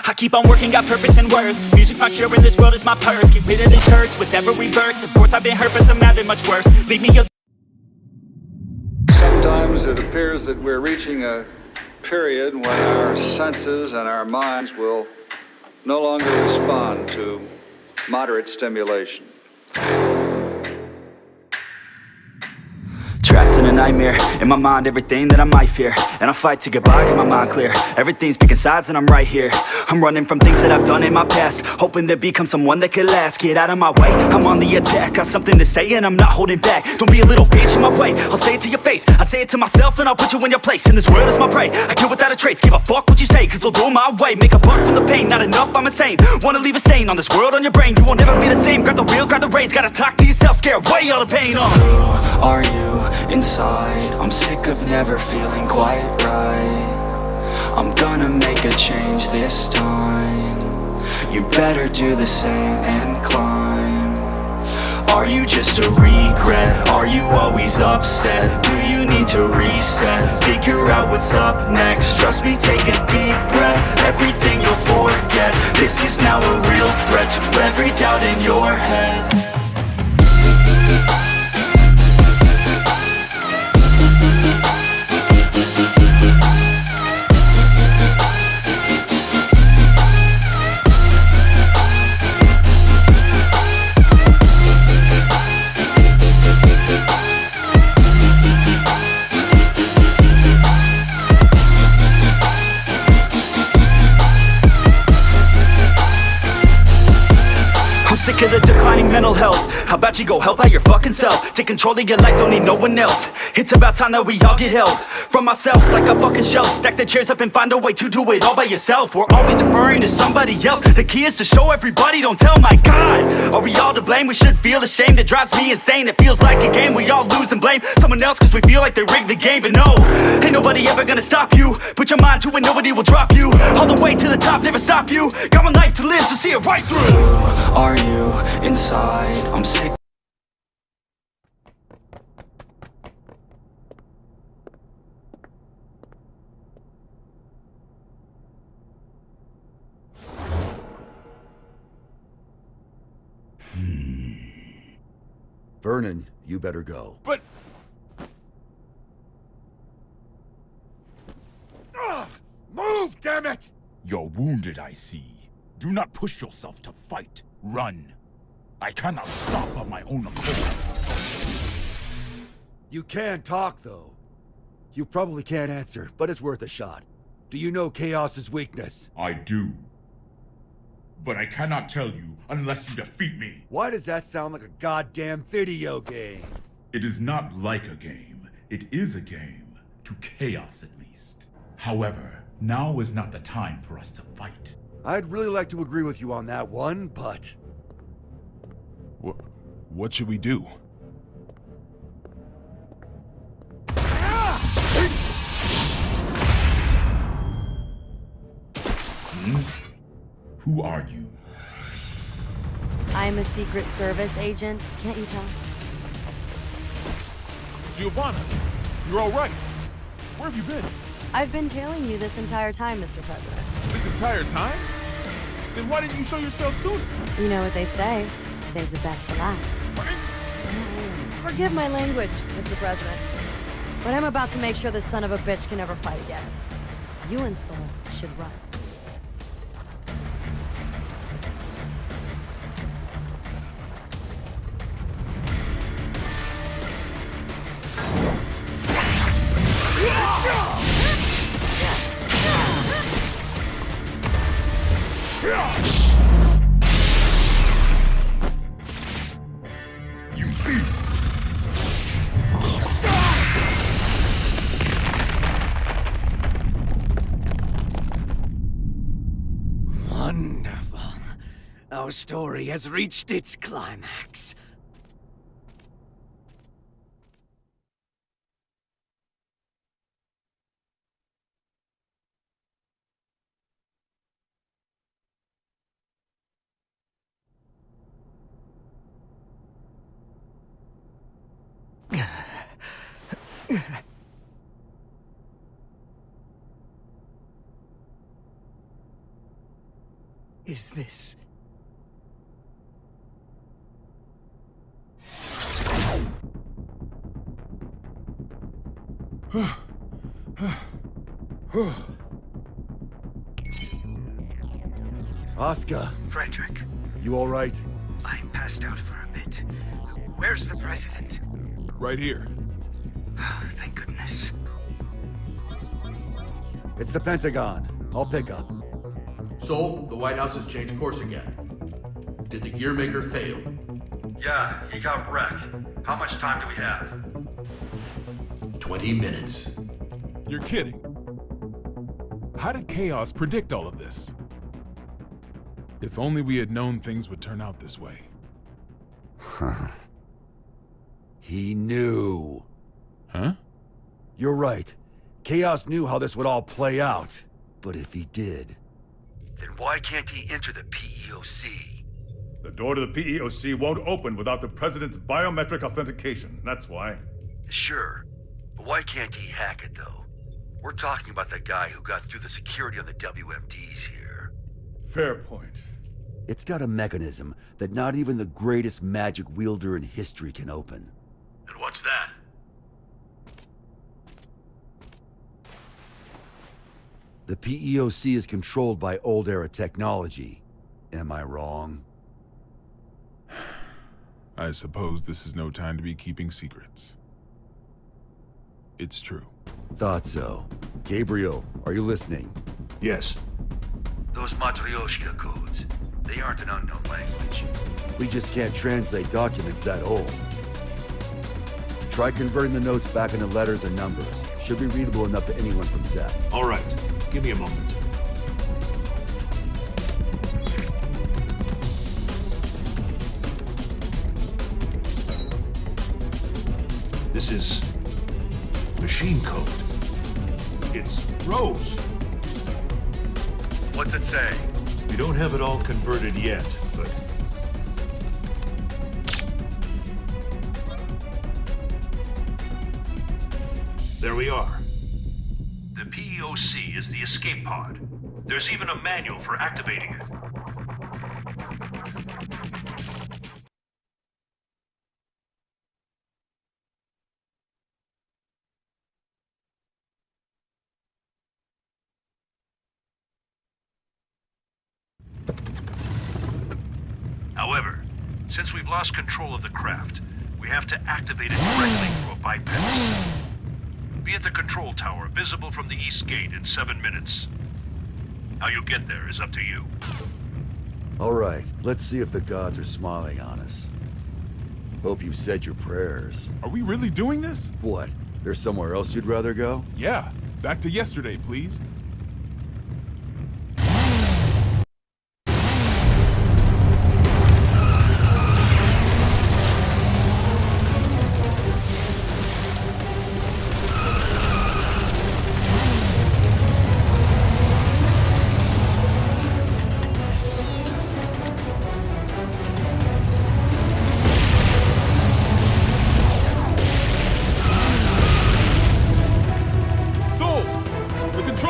I keep on working, got purpose and worth. Music's my cure and this world is my purse. Get rid of this curse with every verse. Of course I've been hurt but some have been much worse. Leave me a Sometimes it appears that we're reaching a period when our senses and our minds will no longer respond to moderate stimulation. Trapped in a nightmare, in my mind everything that I might fear. And I fight to get by, get my mind clear. Everything's picking sides and I'm right here. I'm running from things that I've done in my past, hoping to become someone that could last. Get out of my way, I'm on the attack. Got something to say and I'm not holding back. Don't be a little bitch in my way, I'll say it to your face. I'd say it to myself and I'll put you in your place. And this world is my prey, I kill without a trace. Give a fuck what you say, cause they'll go my way. Make a buck from the pain, not enough, I'm insane. Wanna leave a stain on this world, on your brain. You won't ever be the same, grab the wheel, grab the reins. Gotta talk to yourself, scare away all the pain. Who are you inside? I'm sick of never feeling quite right. I'm gonna make a change this time. You better do the same and climb. Are you just a regret? Are you always upset? Do you need to reset? Figure out what's up next. Trust me, take a deep breath. Everything you'll forget. This is now a real threat to every doubt in your head. Sick of the declining mental health. How about you go help out your fucking self? Take control of your life, don't need no one else. It's about time that we all get help from ourselves, like a fucking shelf. Stack the chairs up and find a way to do it all by yourself. We're always deferring to somebody else. The key is to show everybody, don't tell. My God, are we all to blame? We should feel ashamed. It drives me insane. It feels like a game. We all lose and blame someone else cause we feel like they rigged the game. But no, ain't nobody ever gonna stop you. Put your mind to it, nobody will drop you. All the way to the top, never stop you. Got one life to live, so see it right through. Who are you inside? I'm sick. Vernon, you better go. But... move, damn it! You're wounded, I see. Do not push yourself to fight. Run. I cannot stop of my own accord. You can talk, though. You probably can't answer, but it's worth a shot. Do you know Chaos's weakness? I do. But I cannot tell you unless you defeat me. Why does that sound like a goddamn video game? It is not like a game. It is a game. To Chaos, at least. However, now is not the time for us to fight. I'd really like to agree with you on that one, but... What should we do? Who are you? I'm a Secret Service agent. Can't you tell? Giovanna, you're all right. Where have you been? I've been tailing you this entire time, Mr. President. This entire time? Then why didn't you show yourself sooner? You know what they say. Save the best for last. Forgive my language, Mr. President. But I'm about to make sure this son of a bitch can never fight again. You and Soul should run. Wonderful. Our story has reached its climax. is this? Oscar, Frederick, you all right? I'm passed out for a bit. Where's the president? Right here. Thank goodness. It's the Pentagon. I'll pick up. Sol, the White House has changed course again. Did the gear maker fail? Yeah, he got wrecked. How much time do we have? 20 minutes. You're kidding. How did Chaos predict all of this? If only we had known things would turn out this way. He knew. Huh? You're right. Chaos knew how this would all play out. But if he did, then why can't he enter the PEOC? The door to the PEOC won't open without the President's biometric authentication. That's why. Sure. But why can't he hack it, though? We're talking about the guy who got through the security on the WMDs here. Fair point. It's got a mechanism that not even the greatest magic wielder in history can open. And what's that? The PEOC is controlled by old-era technology. Am I wrong? I suppose this is no time to be keeping secrets. It's true. Thought so. Gabriel, are you listening? Yes. Those Matryoshka codes, they aren't an unknown language. We just can't translate documents that old. Try converting the notes back into letters and numbers. Should be readable enough to anyone from Set. All right. Give me a moment. This is machine code. It's Rose. What's it say? We don't have it all converted yet, but there we are. The PEOC is the escape pod. There's even a manual for activating it. However, since we've lost control of the craft, we have to activate it directly through a bypass. Be at the control tower, visible from the east gate in 7 minutes. How you get there is up to you. All right, let's see if the gods are smiling on us. Hope you've said your prayers. Are we really doing this? What? There's somewhere else you'd rather go? Yeah. Back to yesterday, please.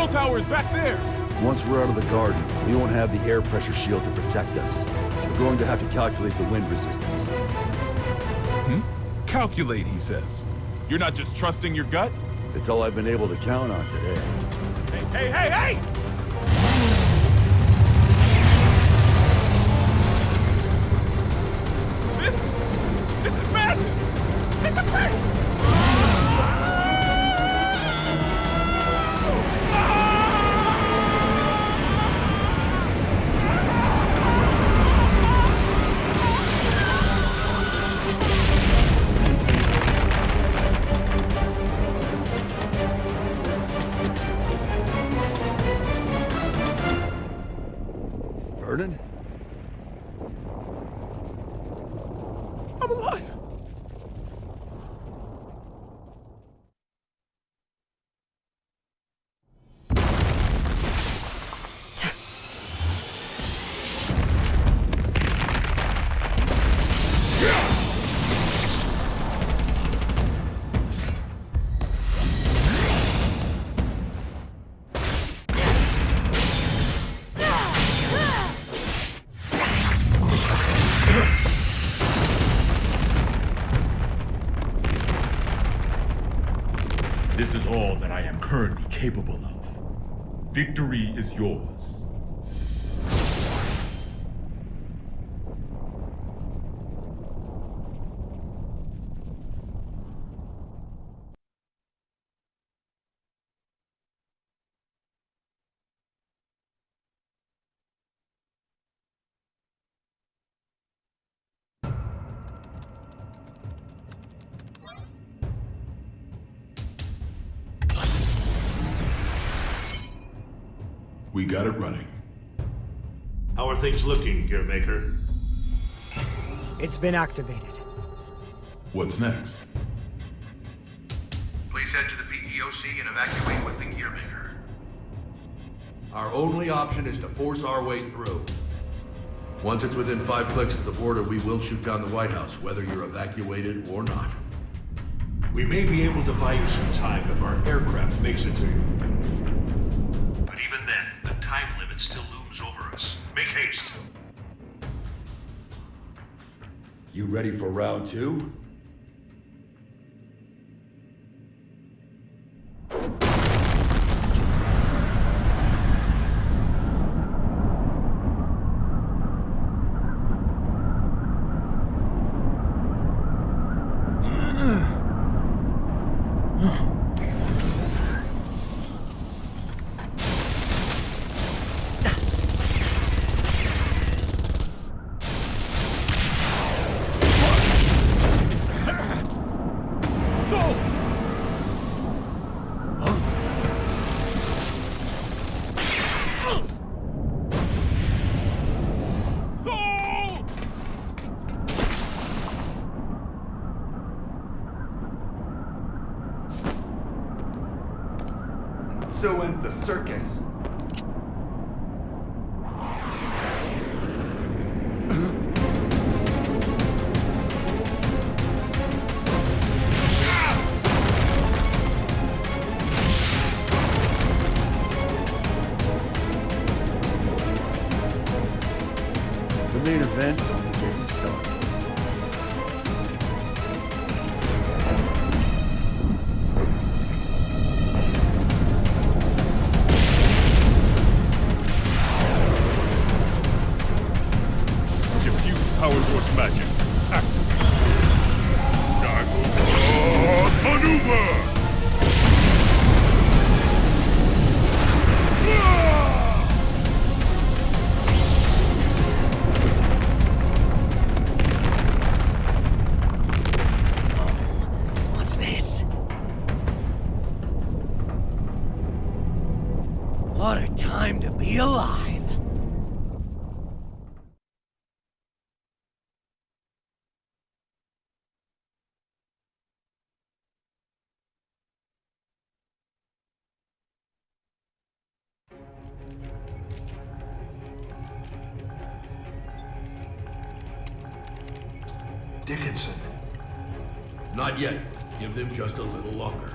Tower is back there! Once we're out of the garden, we won't have the air pressure shield to protect us. We're going to have to calculate the wind resistance. Calculate, he says. You're not just trusting your gut? It's all I've been able to count on today. Hey, hey, hey, hey! This is madness! Hit the brakes! Vernon? I'm alive! This is all that I am currently capable of. Victory is yours. We got it running. How are things looking, Gearmaker? It's been activated. What's next? Please head to the PEOC and evacuate with the Gearmaker. Our only option is to force our way through. Once it's within 5 clicks of the border, we will shoot down the White House, whether you're evacuated or not. We may be able to buy you some time if our aircraft makes it to you. But even then, the time limit still looms over us. Make haste. You ready for round 2? So ends the circus. The main event's only getting started. Power source magic. Activate. Dive maneuver! What's this? What a time to be alive! Dickinson. Not yet. Give them just a little longer.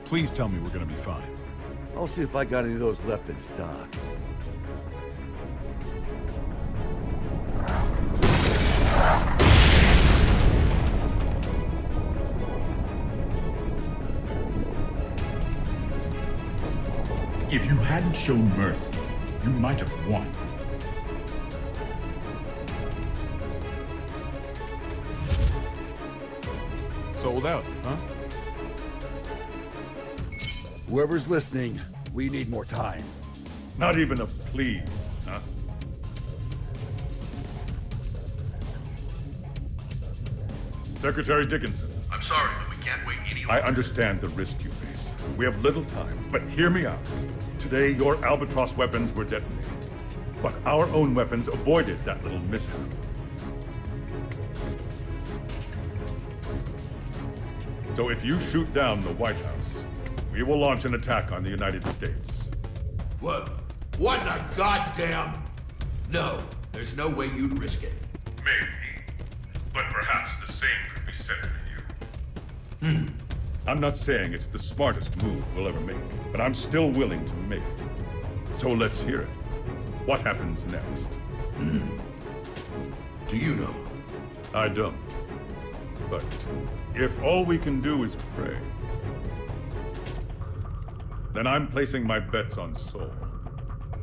Please tell me we're gonna be fine. I'll see if I got any of those left in stock. If you hadn't shown mercy, you might have won. Sold out, huh? Whoever's listening, we need more time. Not even a please, huh? Secretary Dickinson. I'm sorry, but we can't wait any I longer. understand the risk you face. We have little time, but hear me out. Today, your Albatross weapons were detonated. But our own weapons avoided that little mishap. So if you shoot down the White House, we will launch an attack on the United States. What? What the goddamn? No, there's no way you'd risk it. Maybe. But perhaps the same could be said for you. I'm not saying it's the smartest move we'll ever make, but I'm still willing to make it. So let's hear it. What happens next? Do you know? I don't. But if all we can do is pray, then I'm placing my bets on Soul.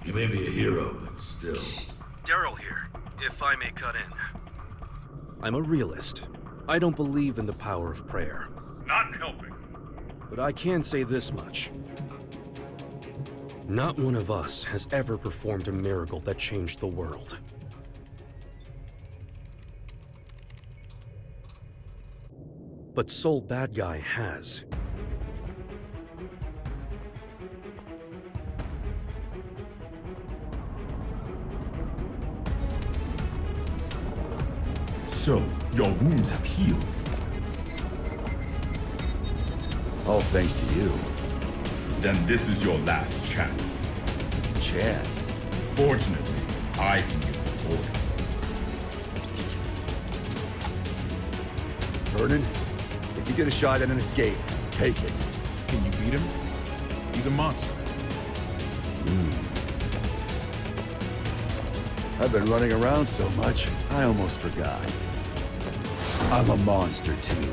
You may be a hero, but still. Daryl here, if I may cut in. I'm a realist. I don't believe in the power of prayer. Not helping. But I can say this much. Not one of us has ever performed a miracle that changed the world. But Soul Bad Guy has. So, your wounds have healed. All thanks to you. Then this is your last chance. Chance? Fortunately, I can give the order. Vernon, if you get a shot at an escape, take it. Can you beat him? He's a monster. I've been running around so much, I almost forgot. I'm a monster too.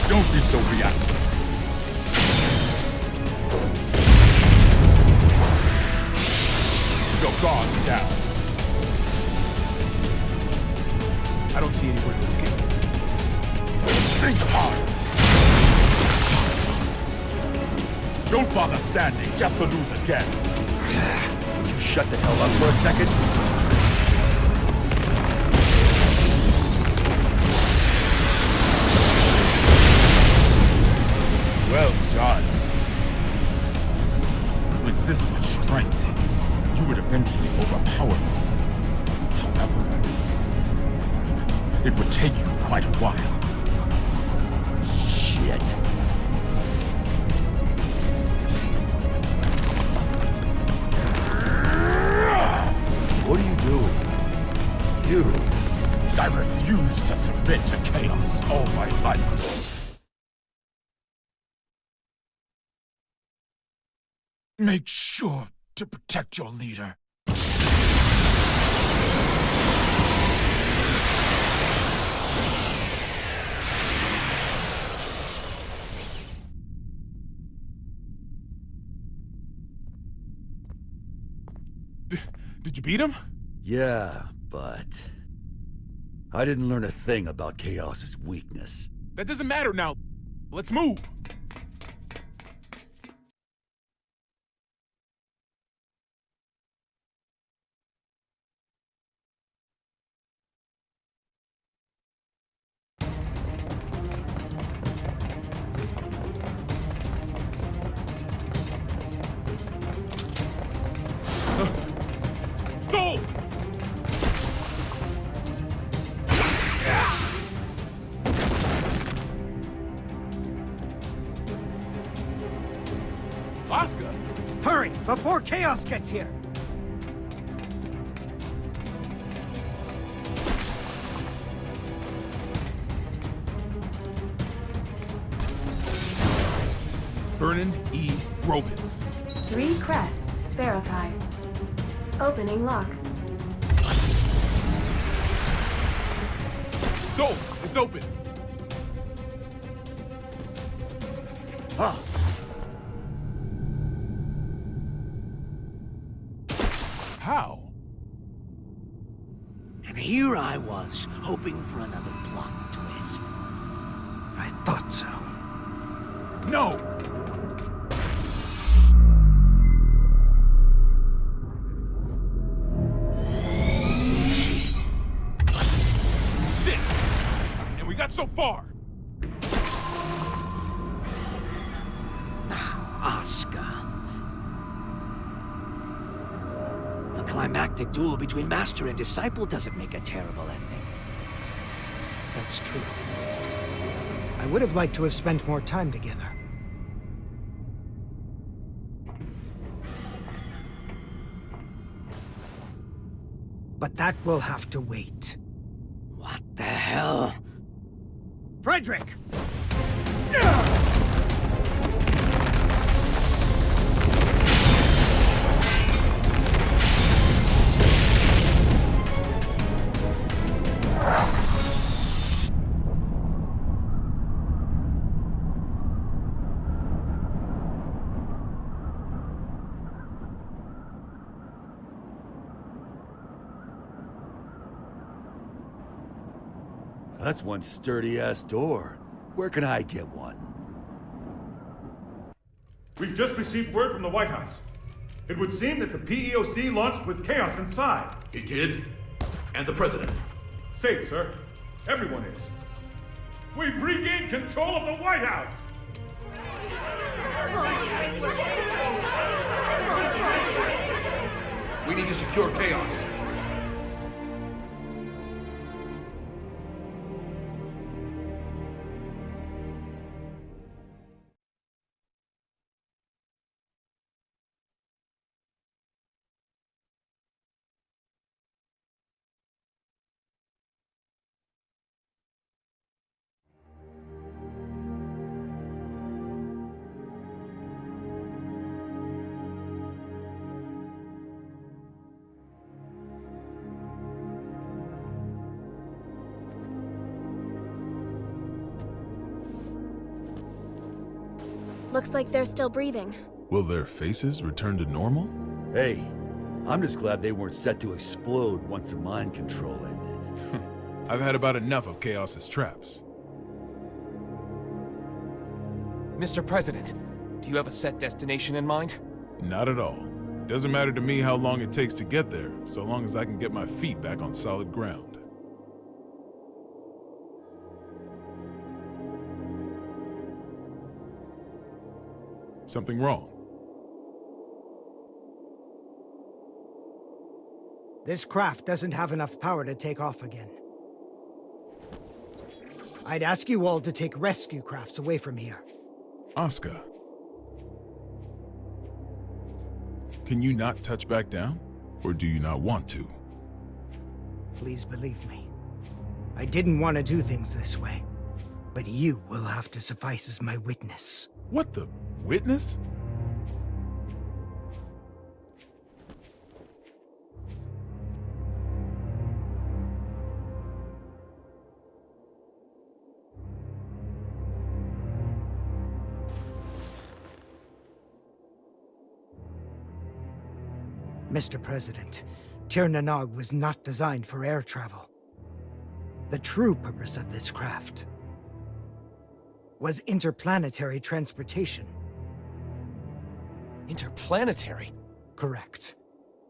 Don't be so reactive. Your guard's down. I don't see anywhere to escape. Think hard. Don't bother standing just to lose again. Would you shut the hell up for a second? Well done. With this much strength, you would eventually overpower me. However, it would take you quite a while. Shit. What are you doing? You? I refuse to submit to chaos all my life. Make sure to protect your leader. Did you beat him? Yeah, but I didn't learn a thing about Chaos's weakness. That doesn't matter now. Let's move. Soul! Oscar! Hurry, before Chaos gets here! Vernon E. Robbins. 3 crests verified. Opening locks. Soul, it's open. Huh. How? And here I was, hoping for another plot twist. I thought so. No! Shit! And we got so far! Now, Oscar. A climactic duel between master and disciple doesn't make a terrible ending. That's true. I would have liked to have spent more time together. But that will have to wait. What the hell? Frederick! That's one sturdy-ass door. Where can I get one? We've just received word from the White House. It would seem that the PEOC launched with chaos inside. It did? And the president? Safe, sir. Everyone is. We've regained control of the White House! We need to secure chaos. Looks like they're still breathing. Will their faces return to normal? Hey, I'm just glad they weren't set to explode once the mind control ended. I've had about enough of Chaos's traps. Mr. President, do you have a set destination in mind? Not at all. Doesn't matter to me how long it takes to get there, so long as I can get my feet back on solid ground. Something wrong? This craft doesn't have enough power to take off again. I'd ask you all to take rescue crafts away from here. Asuka. Can you not touch back down? Or do you not want to? Please believe me. I didn't want to do things this way. But you will have to suffice as my witness. What the? Witness? Mr. President, Tir Nanog was not designed for air travel. The true purpose of this craft was interplanetary transportation. Interplanetary? Correct.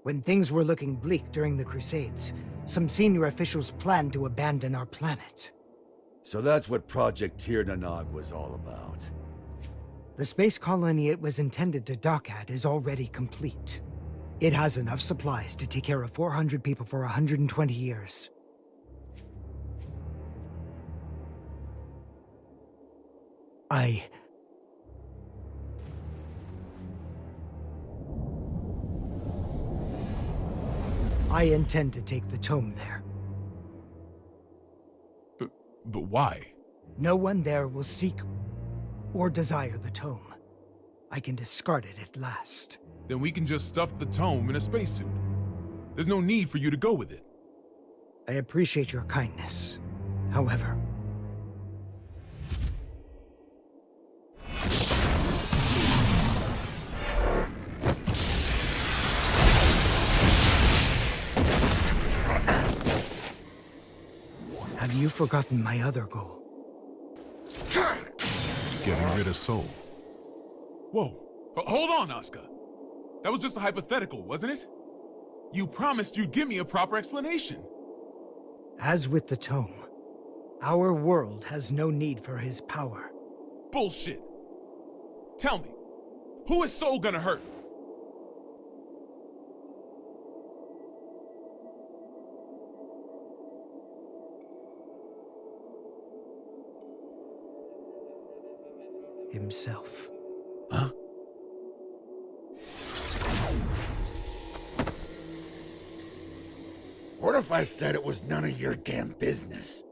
When things were looking bleak during the Crusades, some senior officials planned to abandon our planet. So that's what Project Tir Nanog was all about. The space colony it was intended to dock at is already complete. It has enough supplies to take care of 400 people for 120 years. I intend to take the tome there. But why? No one there will seek or desire the tome. I can discard it at last. Then we can just stuff the tome in a spacesuit. There's no need for you to go with it. I appreciate your kindness. However, have you forgotten my other goal? Getting rid of Soul. Whoa. Hold on, Asuka. That was just a hypothetical, wasn't it? You promised you'd give me a proper explanation. As with the tome, our world has no need for his power. Bullshit. Tell me, who is Soul gonna hurt? himself. Huh? What if I said it was none of your damn business?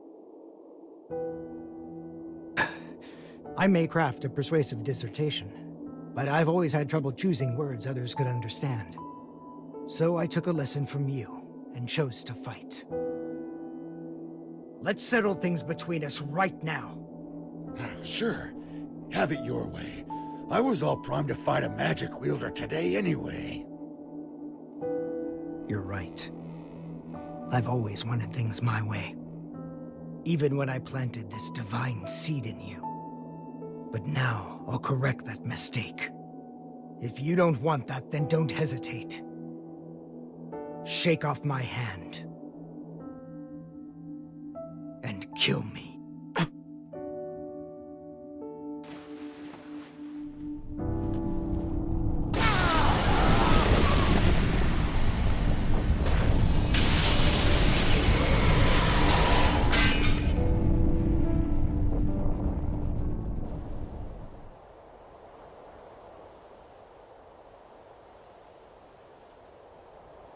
I may craft a persuasive dissertation, but I've always had trouble choosing words others could understand. So I took a lesson from you and chose to fight. Let's settle things between us right now. Sure. Have it your way. I was all primed to fight a magic wielder today anyway. You're right. I've always wanted things my way. Even when I planted this divine seed in you. But now, I'll correct that mistake. If you don't want that, then don't hesitate. Shake off my hand. And kill me.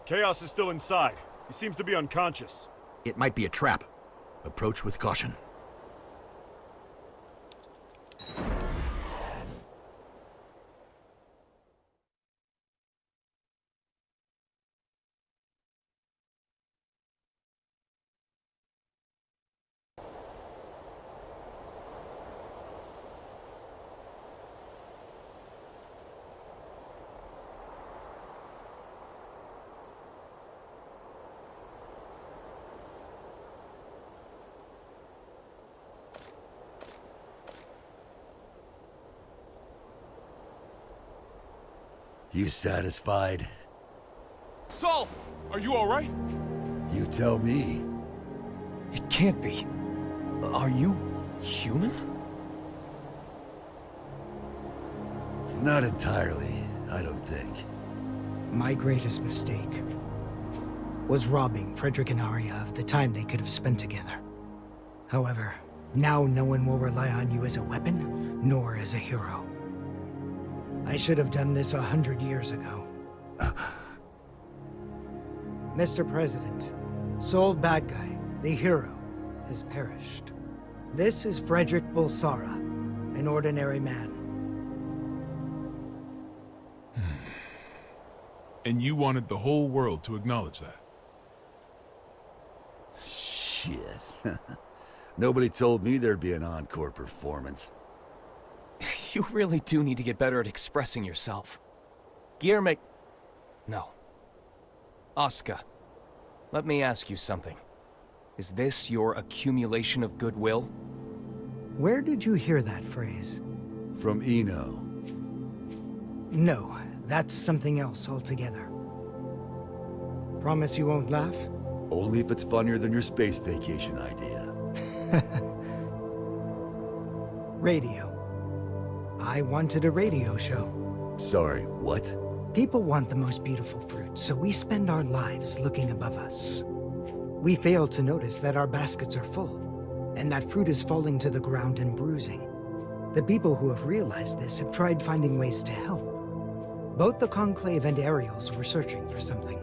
Chaos is still inside. He seems to be unconscious. It might be a trap. Approach with caution. You satisfied? Saul! Are you alright? You tell me. It can't be. Are you human? Not entirely, I don't think. My greatest mistake was robbing Frederick and Arya of the time they could have spent together. However, now no one will rely on you as a weapon, nor as a hero. I should have done this 100 years ago. Mr. President, Saul Bad Guy, the hero, has perished. This is Frederick Bulsara, an ordinary man. And you wanted the whole world to acknowledge that. Shit. Nobody told me there'd be an encore performance. You really do need to get better at expressing yourself. Guillermo... No. Oscar, let me ask you something. Is this your accumulation of goodwill? Where did you hear that phrase? From Eno. No, that's something else altogether. Promise you won't laugh? Only if it's funnier than your space vacation idea. Radio. I wanted a radio show. Sorry, what? People want the most beautiful fruit, so we spend our lives looking above us. We fail to notice that our baskets are full, and that fruit is falling to the ground and bruising. The people who have realized this have tried finding ways to help. Both the Conclave and Ariels were searching for something.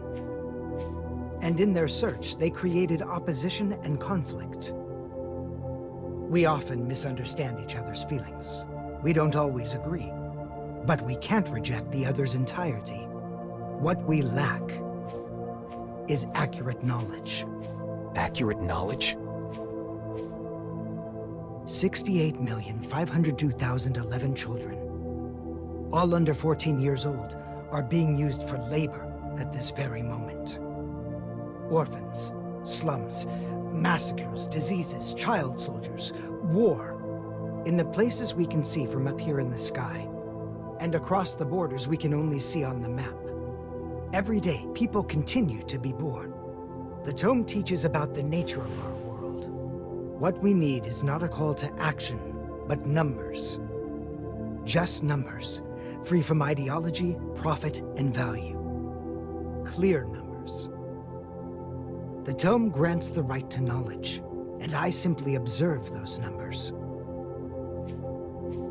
And in their search, they created opposition and conflict. We often misunderstand each other's feelings. We don't always agree, but we can't reject the other's entirety. What we lack is accurate knowledge. Accurate knowledge? 68,502,011 children, all under 14 years old, are being used for labor at this very moment. Orphans, slums, massacres, diseases, child soldiers, war. In the places we can see from up here in the sky, and across the borders we can only see on the map. Every day, people continue to be born. The tome teaches about the nature of our world. What we need is not a call to action, but numbers. Just numbers, free from ideology, profit, and value. Clear numbers. The tome grants the right to knowledge, and I simply observe those numbers.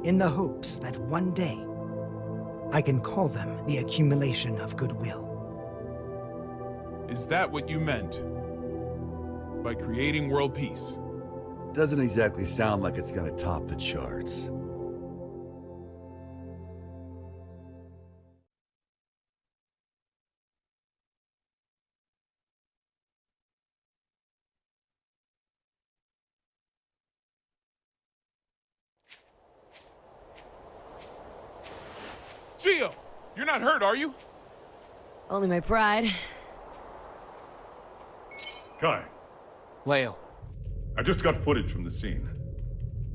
in the hopes that one day I can call them the accumulation of goodwill. Is that what you meant by creating world peace? Doesn't exactly sound like it's gonna top the charts. Gio, you're not hurt, are you? Only my pride. Kai, Leo. I just got footage from the scene.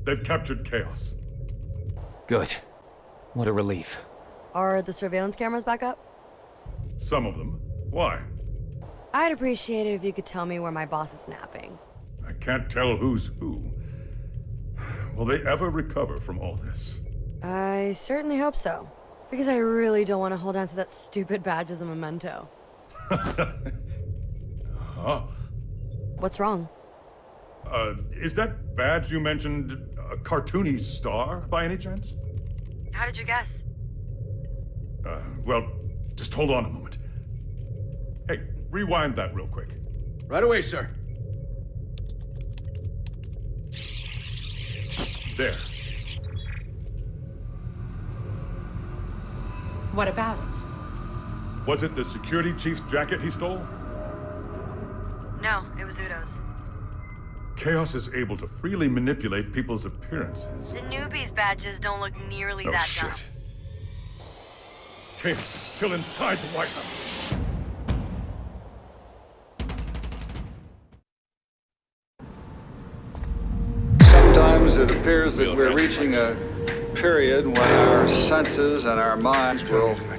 They've captured Chaos. Good. What a relief. Are the surveillance cameras back up? Some of them. Why? I'd appreciate it if you could tell me where my boss is napping. I can't tell who's who. Will they ever recover from all this? I certainly hope so. Because I really don't want to hold on to that stupid badge as a memento. Huh? What's wrong? Is that badge you mentioned a cartoony star, by any chance? How did you guess? Well, just hold on a moment. Hey, rewind that real quick. Right away, sir. There. What about it? Was it the security chief's jacket he stole? No, it was Udo's. Chaos is able to freely manipulate people's appearances. The newbies' badges don't look nearly Oh, that shit. dumb. Chaos is still inside the White House. Sometimes it appears that we're reaching a period when our senses and our minds will